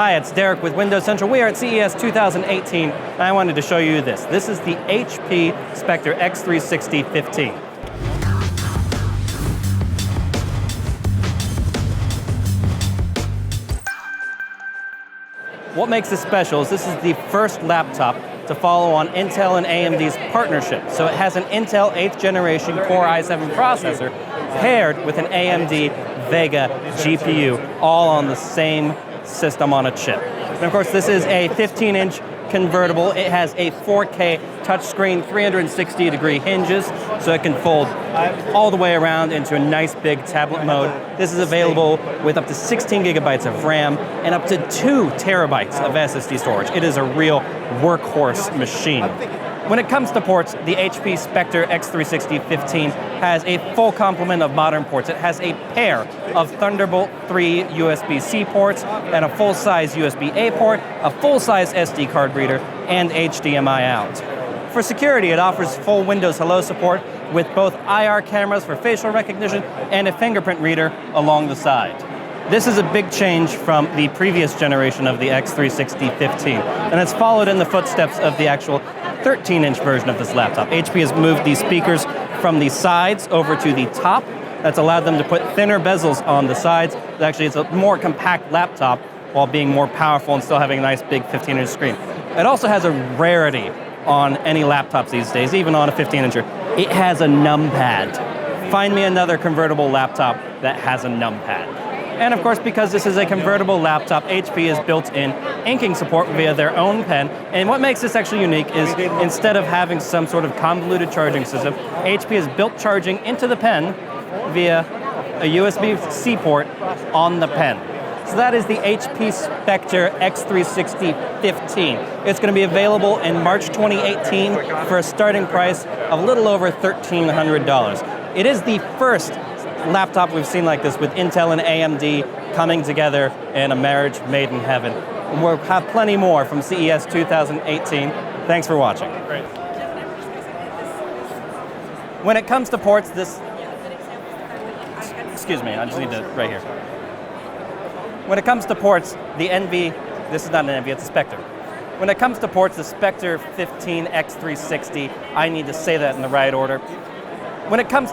Hi, it's Derek with Windows Central. We are at CES 2018, and I wanted to show you this. This is the HP Spectre X360 15. What makes this special is this is the first laptop to follow on Intel and AMD's partnership. So it has an Intel 8th generation Core i7 processor paired with an AMD Vega GPU, all on the same system on a chip. And of course, this is a 15-inch convertible. It has a 4K touchscreen, 360-degree hinges, so it can fold all the way around into a nice big tablet mode. This is available with up to 16 gigabytes of RAM and up to 2 terabytes of SSD storage. It is a real workhorse machine. When it comes to ports, the HP Spectre X360 15 has a full complement of modern ports. It has a pair of Thunderbolt 3 USB-C ports and a full-size USB-A port, a full-size SD card reader, and HDMI out. For security, it offers full Windows Hello support with both IR cameras for facial recognition and a fingerprint reader along the side. This is a big change from the previous generation of the X360 15, and it's followed in the footsteps of the actual 13-inch version of this laptop. HP has moved these speakers from the sides over to the top. That's allowed them to put thinner bezels on the sides. Actually, it's a more compact laptop while being more powerful and still having a nice big 15-inch screen. It also has a rarity on any laptops these days, even on a 15-incher. It has a numpad. Find me another convertible laptop that has a numpad. And of course, because this is a convertible laptop, HP has built in inking support via their own pen. And what makes this actually unique is instead of having some sort of convoluted charging system, HP has built charging into the pen via a USB-C port on the pen. So that is the HP Spectre X360 15. It's going to be available in March 2018 for a starting price of a little over $1,300. It is the first laptop we've seen like this with Intel and AMD coming together in a marriage made in heaven. We'll have plenty more from CES 2018. Thanks for watching. Great. When it comes to ports, excuse me, I just need to, right here. When it comes to ports, the this is not an NV, it's a Spectre. When it comes to ports, the Spectre 15 X360, I need to say that in the right order. When it comes